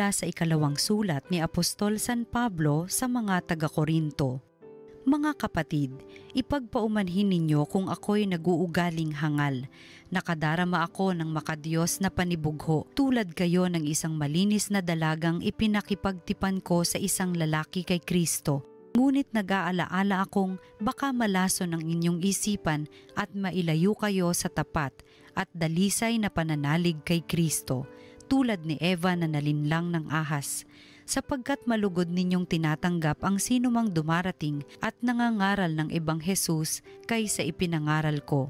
mula sa ikalawang sulat ni Apostol San Pablo sa mga taga-Korinto. Mga kapatid, ipagpaumanhin ninyo kung ako'y naguugaling hangal. Nakadarama ako ng makadiyos na panibugho, tulad kayo ng isang malinis na dalagang ipinakipagtipan ko sa isang lalaki kay Kristo. Ngunit nag-aalaala akong baka malaso ng inyong isipan at mailayo kayo sa tapat at dalisay na pananalig kay Kristo, tulad ni Eva na nalinlang ng ahas, sapagkat malugod ninyong tinatanggap ang sinumang dumarating at nangangaral ng ibang Jesus kaysa ipinangaral ko.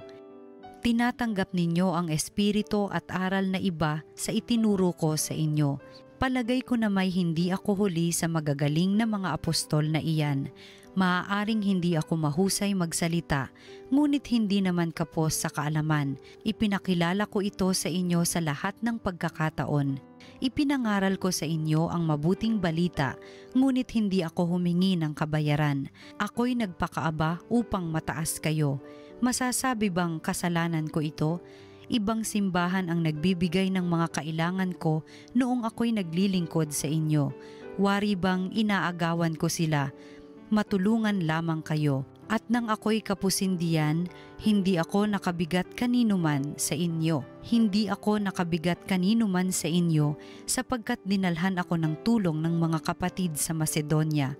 Tinatanggap ninyo ang espiritu at aral na iba sa itinuro ko sa inyo. Palagay ko na may hindi ako huli sa magagaling na mga apostol na iyan. Maaaring hindi ako mahusay magsalita, ngunit hindi naman kapos sa kaalaman. Ipinakilala ko ito sa inyo sa lahat ng pagkakataon. Ipinangaral ko sa inyo ang mabuting balita, ngunit hindi ako humingi ng kabayaran. Ako'y nagpakaaba upang mataas kayo. Masasabi bang kasalanan ko ito? Ibang simbahan ang nagbibigay ng mga kailangan ko noong ako'y naglilingkod sa inyo. Wari bang inaagawan ko sila? Matulungan lamang kayo. At nang ako'y kapusindihan, hindi ako nakabigat kanino man sa inyo. Hindi ako nakabigat kanino man sa inyo sapagkat dinalhan ako ng tulong ng mga kapatid sa Macedonia.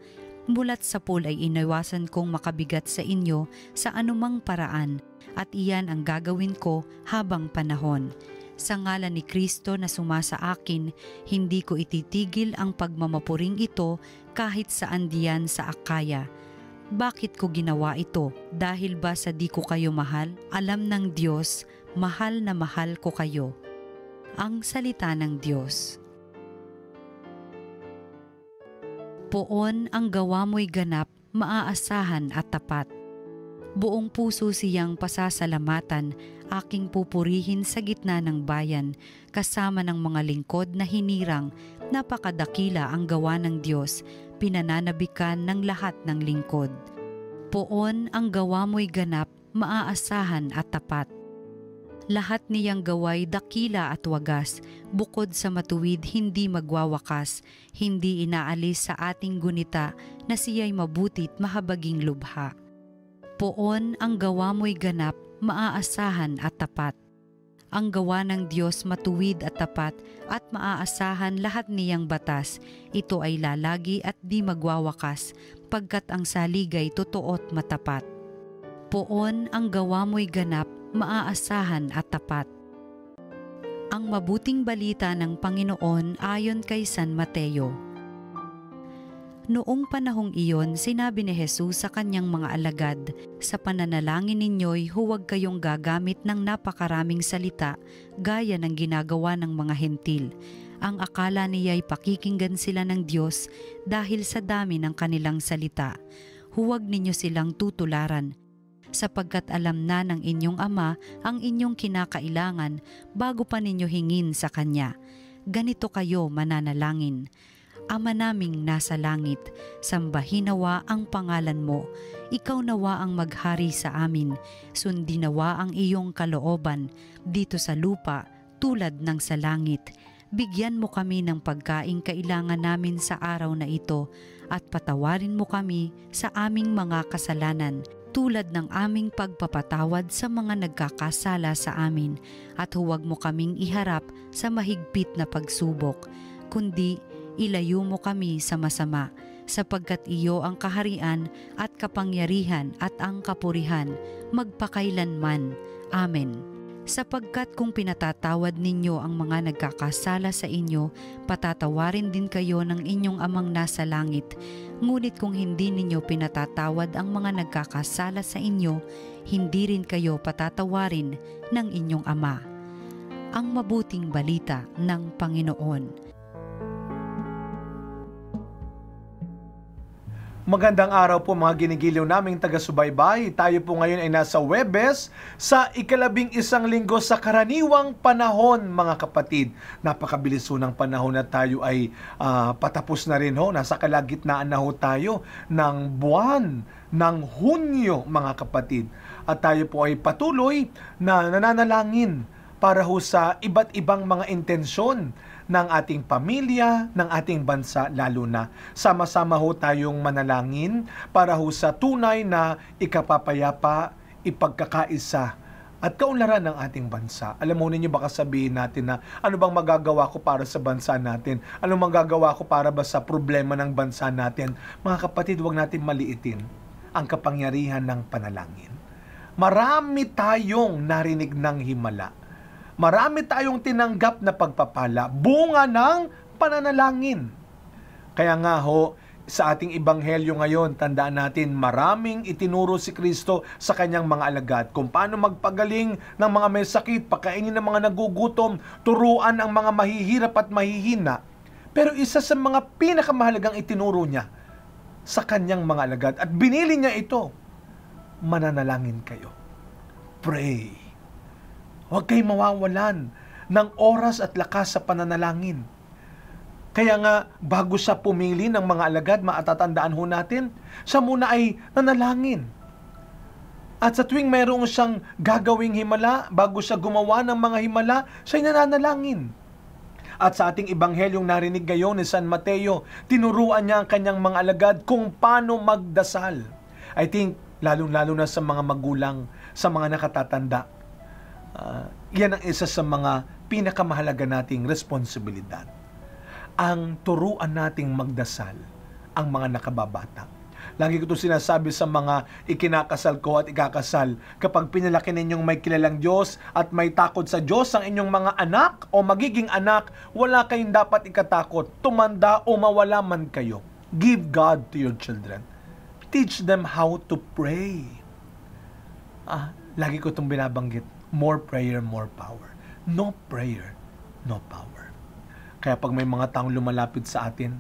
Mulat sa pool ay iniwasan kong makabigat sa inyo sa anumang paraan, at iyan ang gagawin ko habang panahon. Sa ngalan ni Kristo na sumasa akin, hindi ko ititigil ang pagmamapuring ito kahit saan diyan sa Akaya. Bakit ko ginawa ito? Dahil ba sa di ko kayo mahal? Alam ng Diyos, mahal na mahal ko kayo. Ang salita ng Diyos. Poon ang gawa mo'y ganap, maaasahan at tapat. Buong puso siyang pasasalamatan, aking pupurihin sa gitna ng bayan, kasama ng mga lingkod na hinirang. Napakadakila ang gawa ng Diyos, pinananabikan ng lahat ng lingkod. Poon ang gawa mo'y ganap, maaasahan at tapat. Lahat niyang gaway dakila at wagas, bukod sa matuwid hindi magwawakas, hindi inaalis sa ating gunita na siya'y mabuti't mahabaging lubha. Poon ang gawa mo'y ganap, maaasahan at tapat. Ang gawa ng Diyos matuwid at tapat at maaasahan lahat niyang batas. Ito ay lalagi at di magwawakas, pagkat ang saligay totoo't matapat. Poon ang gawa mo'y ganap, maaasahan at tapat. Ang mabuting balita ng Panginoon ayon kay San Mateo. Noong panahong iyon, sinabi ni Jesus sa kanyang mga alagad, sa pananalangin ninyo'y huwag kayong gagamit ng napakaraming salita gaya ng ginagawa ng mga hentil. Ang akala niya'y pakikinggan sila ng Diyos dahil sa dami ng kanilang salita. Huwag ninyo silang tutularan, sapagkat alam na ng inyong Ama ang inyong kinakailangan bago pa ninyo hingin sa Kanya. Ganito kayo mananalangin: Ama naming nasa langit, sambahin nawa ang pangalan mo. Ikaw nawa ang maghari sa amin. Sundin nawa ang iyong kalooban dito sa lupa tulad ng sa langit. Bigyan mo kami ng pagkaing kailangan namin sa araw na ito, at patawarin mo kami sa aming mga kasalanan, tulad ng aming pagpapatawad sa mga nagkakasala sa amin, at huwag mo kaming iharap sa mahigpit na pagsubok, kundi ilayo mo kami sa masama, sapagkat iyo ang kaharian at kapangyarihan at ang kapurihan magpakailanman. Amen. Sapagkat kung pinatatawad ninyo ang mga nagkakasala sa inyo, patatawarin din kayo ng inyong Amang nasa langit. Ngunit kung hindi ninyo pinatatawad ang mga nagkakasala sa inyo, hindi rin kayo patatawarin ng inyong Ama. Ang mabuting balita ng Panginoon. Magandang araw po mga ginigiliw naming taga-subaybay. Tayo po ngayon ay nasa Huwebes sa ika-11 linggo sa karaniwang panahon, mga kapatid. Napakabilis ho ng panahon na tayo ay patapos na rin ho. Nasa kalagitnaan na ho tayo ng buwan ng Hunyo, mga kapatid. At tayo po ay patuloy na nananalangin para ho sa iba't ibang mga intensyon ng ating pamilya, ng ating bansa, lalo na sama-sama ho tayong manalangin para ho sa tunay na ikapapayapa, ipagkakaisa at kaunlaran ng ating bansa. Alam mo ninyo, baka sabihin natin na ano bang magagawa ko para sa bansa natin? Ano magagawa ko para ba sa problema ng bansa natin? Mga kapatid, huwag natin maliitin ang kapangyarihan ng panalangin. Marami tayong narinig ng himala. Marami tayong tinanggap na pagpapala, bunga ng pananalangin. Kaya nga ho, sa ating ebanghelyo ngayon, tandaan natin, maraming itinuro si Kristo sa kanyang mga alagad kung paano magpagaling ng mga may sakit, pakainin ng mga nagugutom, turuan ang mga mahihirap at mahihina. Pero isa sa mga pinakamahalagang itinuro niya sa kanyang mga alagad, at binili niya ito, mananalangin kayo. Pray. Huwag kayong mawawalan ng oras at lakas sa pananalangin. Kaya nga, bago siya pumili ng mga alagad, maatatandaan ho natin, siya muna ay nanalangin. At sa tuwing mayroong siyang gagawing himala, bago siya gumawa ng mga himala, siya'y nananalangin. At sa ating ebanghelyong narinig ngayon ni San Mateo, tinuruan niya ang kanyang mga alagad kung paano magdasal. I think, lalong-lalo na sa mga magulang, sa mga nakatatanda, yan ang isa sa mga pinakamahalaga nating responsibilidad. Ang turuan nating magdasal ang mga nakababata. Lagi ko ito sinasabi sa mga ikinakasal ko at ikakasal, kapag pinalaki ninyong may kilalang Diyos at may takot sa Diyos ang inyong mga anak o magiging anak, wala kayong dapat ikatakot, tumanda o mawala man kayo. Give God to your children. Teach them how to pray. Lagi ko itong binabanggit, more prayer, more power. No prayer, no power. Kaya pag may mga taong lumalapit sa atin,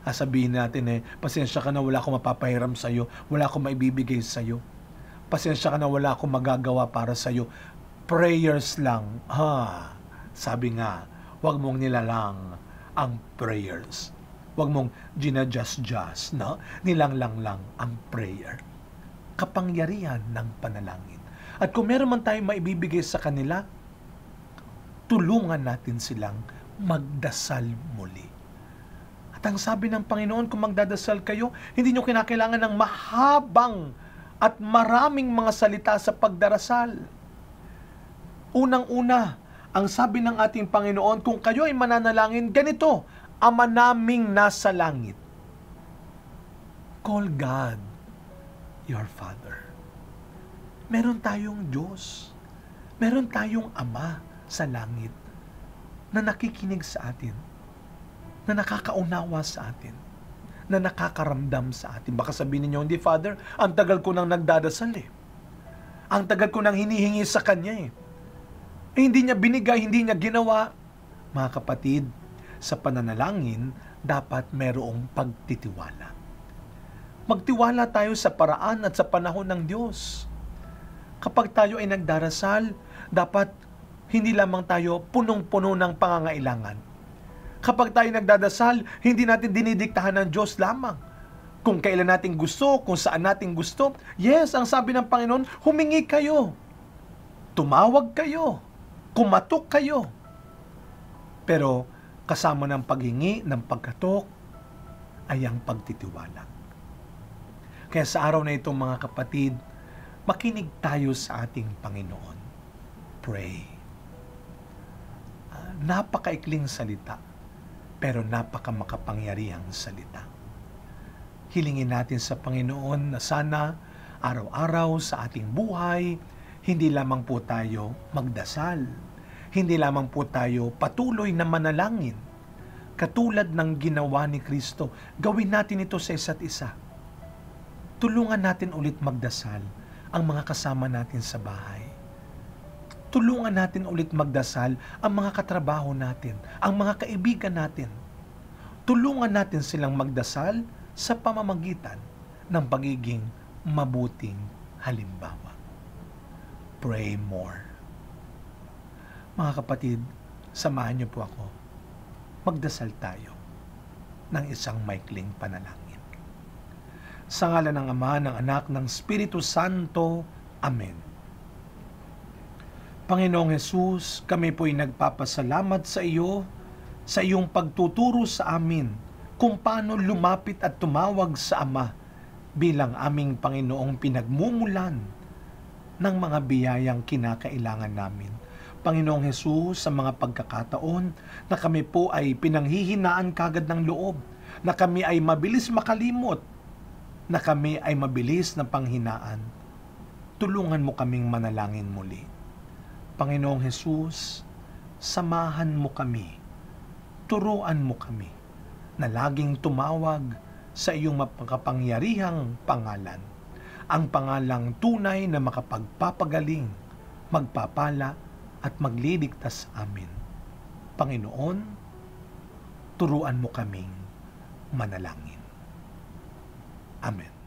sabihin natin pasensya ka na, wala akong mapapahiram sa'yo, wala akong maibibigay sa'yo. Pasensya ka na, wala akong magagawa para sa'yo. Prayers lang. Sabi nga, huwag mong nilalang ang prayers. Huwag mong ginadjust, no? Nilang lang ang prayer. Kapangyarihan ng panalangin. At kung meron man tayong maibibigay sa kanila, tulungan natin silang magdasal muli. At ang sabi ng Panginoon, kung magdadasal kayo, hindi nyo kinakailangan ng mahabang at maraming mga salita sa pagdarasal. Unang-una, ang sabi ng ating Panginoon, kung kayo ay mananalangin, ganito, Ama naming nasa langit. Call God your Father. Meron tayong Diyos. Meron tayong Ama sa langit na nakikinig sa atin, na nakakaunawa sa atin, na nakakaramdam sa atin. Baka sabihin niyo, hindi Father, ang tagal ko nang nagdadasal Ang tagal ko nang hinihingi sa Kanya hindi niya binigay, hindi niya ginawa. Mga kapatid, sa pananalangin, dapat merong pagtitiwala. Magtiwala tayo sa paraan at sa panahon ng Diyos. Kapag tayo ay nagdarasal, dapat hindi lamang tayo punong-puno ng pangangailangan. Kapag tayo nagdadasal, hindi natin dinidiktahan ng Diyos lamang. Kung kailan natin gusto, kung saan natin gusto. Yes, ang sabi ng Panginoon, humingi kayo. Tumawag kayo. Kumatok kayo. Pero kasama ng paghingi, ng pagkatok, ay ang pagtitiwala. Kaya sa araw na ito, mga kapatid, makinig tayo sa ating Panginoon. Pray. Napakaikling salita, pero napakamakapangyarihang salita. Hilingin natin sa Panginoon na sana araw-araw sa ating buhay, hindi lamang po tayo magdasal, hindi lamang po tayo patuloy na manalangin. Katulad ng ginawa ni Kristo, gawin natin ito sa isa't isa. Tulungan natin ulit magdasal ang mga kasama natin sa bahay. Tulungan natin ulit magdasal ang mga katrabaho natin, ang mga kaibigan natin. Tulungan natin silang magdasal sa pamamagitan ng pagiging mabuting halimbawa. Pray more. Mga kapatid, samahan niyo po ako. Magdasal tayo ng isang maikling panalangin. Sa ngalan ng Ama, ng Anak, ng Espiritu Santo. Amen. Panginoong Hesus, kami po'y nagpapasalamat sa iyo, sa iyong pagtuturo sa amin kung paano lumapit at tumawag sa Ama bilang aming Panginoong pinagmumulan ng mga biyayang kinakailangan namin. Panginoong Hesus, sa mga pagkakataon na kami po ay pinanghihinaan kagad ng loob, na kami ay mabilis makalimot, na kami ay mabilis na panghinaan, tulungan mo kaming manalangin muli. Panginoong Hesus, samahan mo kami, turuan mo kami, na laging tumawag sa iyong makapangyarihang pangalan, ang pangalang tunay na makapagpapagaling, magpapala at magliligtas sa amin. Panginoon, turuan mo kaming manalangin. Amen.